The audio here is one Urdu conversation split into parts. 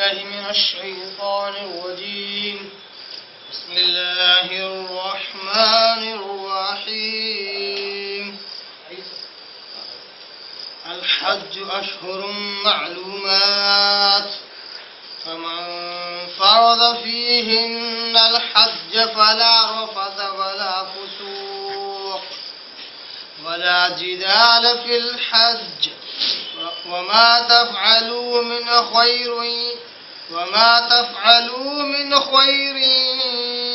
بالله من الشيطان الرجيم بسم الله الرحمن الرحيم الحج أشهر معلومات فمن فرض فيهن الحج فلا رفث ولا فسوق ولا جدال في الحج وما تفعلوا من خير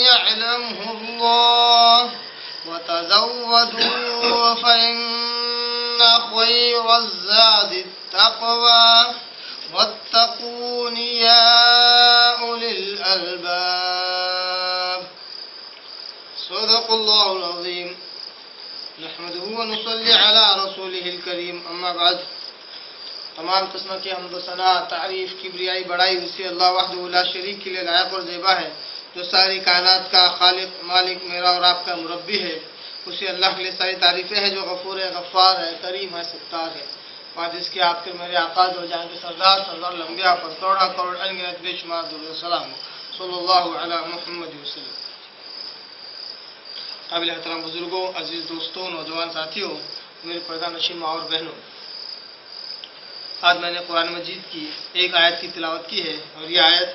يعلمه الله وتزودوا فإن خير الزاد التقوى واتقون يا أولي الألباب صدق الله العظيم نحمده ونصلي على رسوله الكريم اما بعد تمام قسم کی حمد و ثنا تعریف کبریائی بڑائی اسی اللہ وحدہ لا شریک کے لیے لائق اور زیبا ہے جو ساری کائنات کا خالق مالک میرا اور آپ کا مربی ہے اسی اللہ کے لیے ساری تعریفیں ہیں جو غفور ہے غفار ہے کریم ہے ستار ہے اور جس کے آپ کے میرے آقا دو جہاں کے سردار الانبیاء پر کروڑا کروڑ انگنت بے شمار درود و سلام صلی اللہ علی محمد وسلم. قابل احترام بزرگوں، عزیز دوستوں، نوجوان ساتھیوں، میرے پردہ نشین ماں اور بہنوں، آج میں نے قرآن مجید کی ایک آیت کی تلاوت کی ہے اور یہ آیت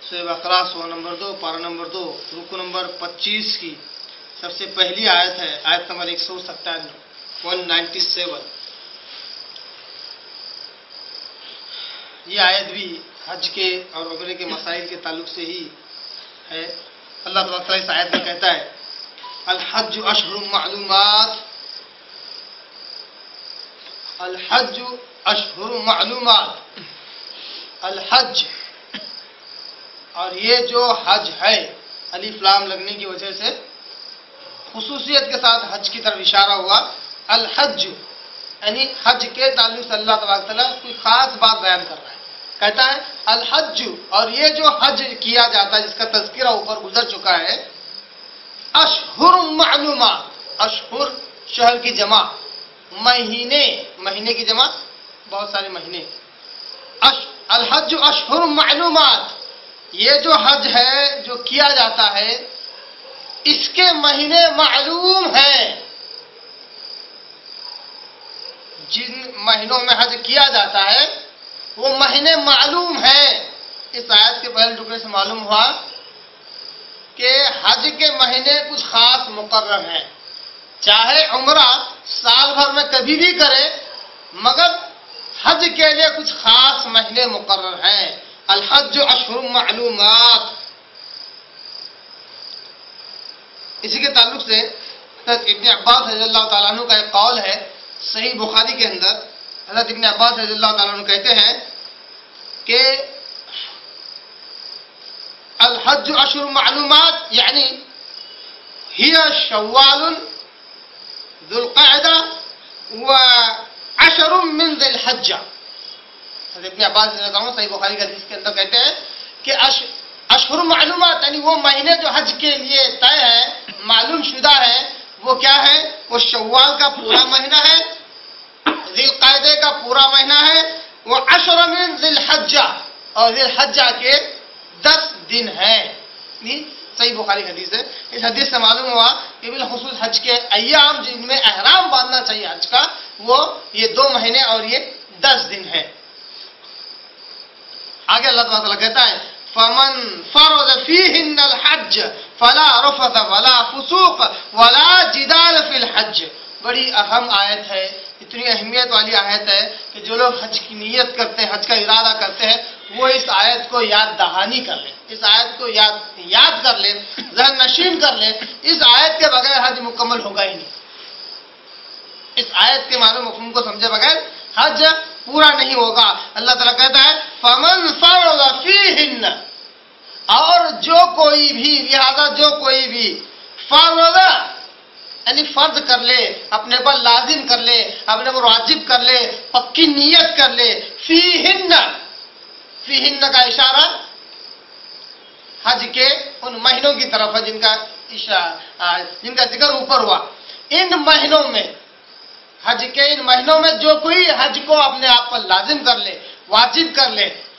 سورہ بقرہ سورہ نمبر 2 پارہ نمبر 2 رکو نمبر 25 کی سب سے پہلی آیت ہے، آیت نمبر 197. یہ آیت بھی حج کے اور عمرے کے مسائل کے تعلق سے ہی ہے. اللہ تبارک تعالیٰ اس آیت میں کہتا ہے الحج اشہر معلومات، الحج اشہر معلومات، الحج، اور یہ جو حج ہے الف لام لگنے کی وجہ سے خصوصیت کے ساتھ حج کی طرف اشارہ ہوا. الحج یعنی حج کے تعلق سے اللہ تبارک تعالیٰ کوئی خاص بات بیان کر رہا ہے. کہتا ہے الحج، اور یہ جو حج کیا جاتا ہے جس کا تذکرہ اوپر گزر چکا ہے، اشہر معلومات، اشہر شہر کی جمع، مہینے کی جمع بہت سارے مہینے. الحج اشہر معلومات، یہ جو حج ہے جو کیا جاتا ہے اس کے مہینے معلوم ہیں. جن مہینوں میں حج کیا جاتا ہے وہ مہینے معلوم ہیں. اس آیت کے پہلے ٹکڑے سے معلوم ہوا کہ حج کے مہینے کچھ خاص مقرر ہیں. چاہے عمرہ سال بھر میں کبھی بھی کرے مگر حج کے لیے کچھ خاص مہینے مقرر ہیں. الحج اشہر معلومات. اسی کے تعلق سے حضرت ابن عباس رضی اللہ تعالیٰ عنہ کا ایک قول ہے صحیح بخاری کے اندر. حضرت ابن عباس رضی اللہ تعالیٰ عنہ کہتے ہیں کہ الحج اشہر معلومات یعنی ہی شوال ذو القعدہ وعشر من ذی الحجہ. حضرت ابن عباس رضی اللہ عنہ صحیح بخاری کے حدیث کے اندر کہتے ہیں کہ اشہر معلومات یعنی وہ مہینے جو حج کے لیے طے ہے معلوم شدہ ہے وہ کیا ہے؟ وہ شوال کا پورا مہینہ ہے، ذی القعدہ کا پورا مہینہ ہے، وہ عشر من ذی الحجہ اور ذی الحجہ کے 10 دن ہیں. صحیح بخاری حدیث ہے. اس حدیث سے معلوم ہوا کہ بالخصوص حج کے ایام جن میں احرام باندھنا چاہیے حج کا وہ یہ 2 مہینے اور یہ 10 دن ہے. آگے اللہ تعالیٰ کہتا ہے فَمَنْ فَرَضَ فِيهِنَّ الْحَجَّ فَلَا رَفَثَ وَلَا فُسُوقَ وَلَا جِدَالَ فِي الْحَجِّ. بڑی اہم آیت ہے، اتنی اہمیت والی آیت ہے کہ جو لوگ حج کی نیت کرتے ہیں، حج کا ارادہ کرتے ہیں، وہ اس آیت کو یاد دہانی کر لیں، اس آیت کو یاد کر لیں، ذہن نشین کر لیں. اس آیت کے بغیر حج مکمل ہوگا ہی نہیں. اس آیت کے معنی مفہوم کو سمجھے بغیر حج پورا نہیں ہوگا. اللہ تعالیٰ کہتا ہے فَمَنْ فَرَضَ فِيهِنَّ، اور جو کوئی بھی فرض یعنی فرض کر لے، اپنے پر لازم کر لے، اپنے پر واجب کر لے، پکی نیت کر لے. فیہن کا اشارہ حج کے ان مہینوں کی طرف ہے جن کا ذکر اوپر ہوا. ان مہینوں میں حج کے ان مہینوں میں جو کوئی حج کو اپنے آپ پر لازم کر لے، واجب کر لے،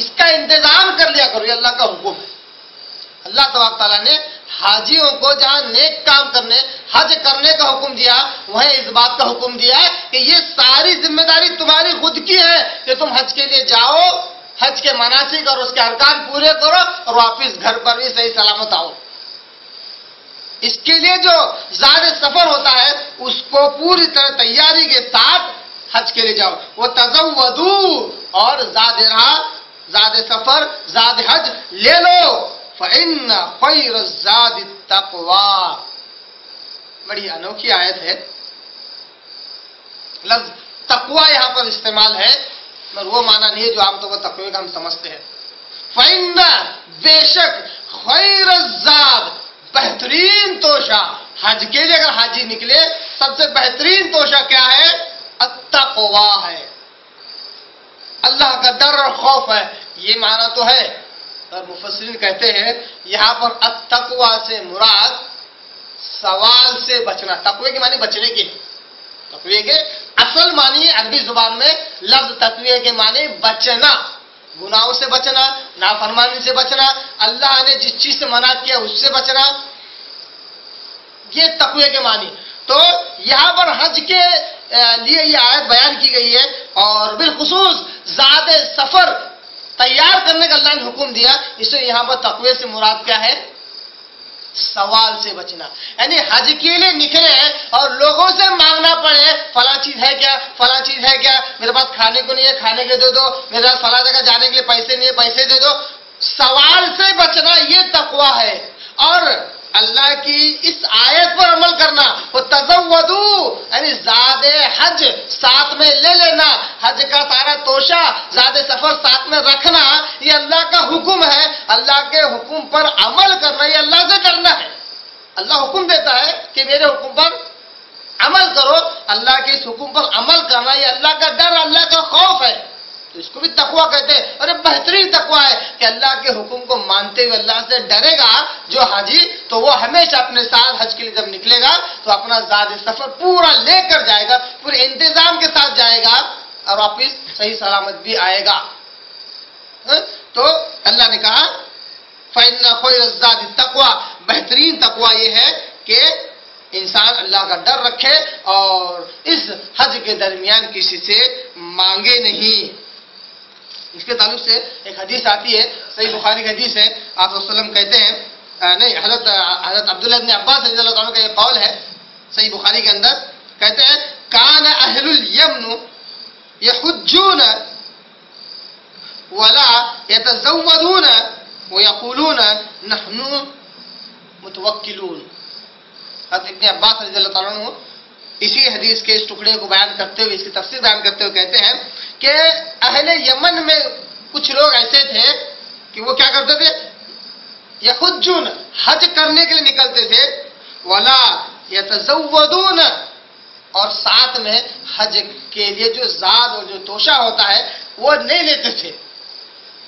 اس کا انتظام کر لیا کرو، یہ اللہ کا حکم ہے۔ اللہ تبارک تعالیٰ نے حاجیوں کو جہاں نیک کام کرنے، حج کرنے کا حکم دیا، وہیں اس بات کا حکم دیا ہے کہ یہ ساری ذمہ داری تمہاری خود کی ہے کہ تم حج کے لیے جاؤ، حج کے مناسک اور اس کے ارکان پورے کرو اور واپس گھر پر بھی صحیح سلامت آؤ۔ اس کے لیے جو زاد سفر ہوتا ہے اس کو پوری طرح تیاری کے ساتھ حج کے لیے جاؤ۔ وہ تزودو، اور زاد راہ، زاد سفر، زاد حج لے لو۔ فإن خیر الزاد التقوی، بڑی انوکھی آیت ہے۔ لفظ تقوی یہاں پر استعمال ہے مگر وہ معنی نہیں ہے جو عام طور پر تقوی کا ہم سمجھتے ہیں۔ فإن، بے شک، خیر الزاد، بہترین توشہ، حج کے لیے اگر حاجی نکلے سب سے بہترین توشہ کیا ہے؟ التقوی ہے، اللہ کا ڈر اور خوف ہے۔ یہ معنی تو ہے، اور مفسرین کہتے ہیں یہاں پر التقوی سے مراد سوال سے بچنا۔ تقوی کے معنی بچنے کی ہے، تقوی کے اصل معنی عربی زبان میں لفظ تقوی کے معنی بچنا، گناہوں سے بچنا، نافرمانی سے بچنا، اللہ نے جس چیز سے منع کیا اس سے بچنا، یہ تقوی کے معنی۔ تو یہاں پر حج کے لیے یہ آیت بیان کی گئی ہے، اور بالخصوص زاد سفر تیار کرنے کا اللہ نے حکم دیا، اس سے یہاں پر تقوی سے مراد کیا ہے؟ سوال سے بچنا۔ یعنی حج کے لیے نکلے اور لوگوں سے مانگنا پڑے فلاں چیز ہے کیا، فلاں چیز ہے کیا، میرے پاس کھانے کو نہیں ہے، کھانے کے دے دو، میرے پاس فلاں جگہ جانے کے لیے پیسے نہیں ہے، پیسے دے دو۔ سوال سے بچنا یہ تقوی ہے، اور اللہ کی اس آیت پر عمل کرنا، وہ تزودو، یعنی زاد حج ساتھ میں لے لینا، حج کا سارا توشہ، زاد سفر ساتھ میں رکھنا، یہ اللہ کا حکم ہے۔ اللہ کے حکم پر عمل کرنا یہ اللہ سے کرنا ہے۔ اللہ حکم دیتا ہے کہ میرے حکم پر عمل کرو، اللہ کے اس حکم پر عمل کرنا یہ اللہ کا ڈر، اللہ کا خوف ہے، تو اس کو بھی تقوی کہتے ہیں۔ اور یہ بہترین تقوی ہے کہ اللہ کے حکم کو مانتے ہوئے اللہ سے ڈرے گا جو حاجی، تو وہ ہمیشہ اپنے ساتھ حج کے لیے جب نکلے گا تو اپنا زاد سفر پورا لے کر جائے گا، پورے انتظام کے ساتھ جائے گا اور واپس صحیح سلامت بھی آئے گا۔ تو اللہ نے کہا فإن خیر الزاد التقوی، بہترین تقوی یہ ہے کہ انسان اللہ کا ڈر رکھے اور اس حج کے درمیان کسی سے مانگے نہیں۔ اس کے تعلق سے ایک حدیث آتی ہے، صحیح بخاری کی حدیث ہے، آپ صلی اللہ علیہ وسلم کہتے ہیں، نہیں، حضرت عبداللہ بن عباس رضی اللہ عنہ کا یہ قول ہے صحیح بخاری کے اندر، کہتے ہیں کان اہل الیمن یحجون ولا یتزودون ویقولون نحن متوکلون۔ حضرت ابن عباس رضی اللہ تعالیٰ عنہ اسی حدیث کے اس ٹکڑے کو بیان کرتے ہوئے، اس کی تفسیر بیان کرتے ہوئے کہتے ہیں کہ اہل یمن میں کچھ لوگ ایسے تھے کہ وہ کیا کرتے تھے؟ یحجون، حج کرنے کے لیے نکلتے تھے، ولا یتزودون، اور ساتھ میں حج کے لیے جو زاد اور جو توشہ ہوتا ہے وہ نہیں لیتے تھے،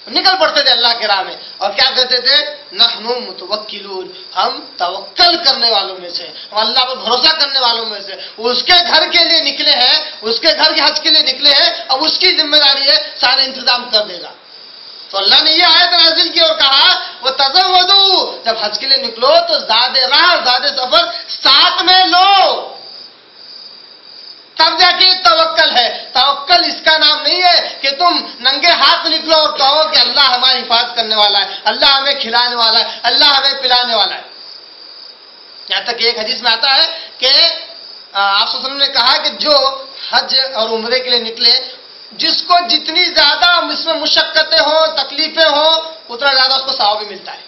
نکل پڑتے تھے اللہ کے راہ میں، اور کیا کہتے تھے؟ نحن متوکلون، ہم توکل کرنے والوں میں سے، ہم اللہ پر بھروسہ کرنے والوں میں سے، اس کے گھر کے لیے نکلے ہیں، اس کے گھر کے حج کے لیے نکلے ہیں، اب اس کی ذمہ داری ہے سارے انتظام کر دے گا۔ تو اللہ نے یہ آیت نازل کی اور کہا وہ تزودو، جب حج کے لیے نکلو تو زاد راہ، زاد سفر ساتھ میں لو، تب جا کے توکل ہے۔ توکل اس کا نام نہیں ہے کہ تم ننگے ہاتھ نکلو اور کہو کہ اللہ ہماری حفاظت کرنے والا ہے، اللہ ہمیں کھلانے والا ہے، اللہ ہمیں پلانے والا ہے۔ یہاں تک کہ ایک حدیث میں آتا ہے کہ آپ صلی اللہ علیہ وسلم نے کہا کہ جو حج اور عمرے کے لیے نکلے، جس کو جتنی زیادہ اس میں مشقتیں ہوں، تکلیفیں ہوں، اتنا زیادہ اس کو ثواب بھی ملتا ہے،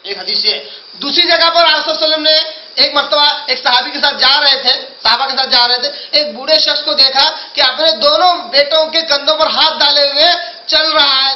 ایک حدیث ہے۔ دوسری جگہ پر آپ صلی اللہ علیہ وسلم نے ایک مرتبہ ایک صحابی کے ساتھ جا رہے تھے، صحابہ کے ساتھ جا رہے تھے، ایک بوڑھے شخص کو دیکھا کہ اپنے دونوں بیٹوں کے کندھوں پر ہاتھ ڈالے ہوئے چل رہا ہے،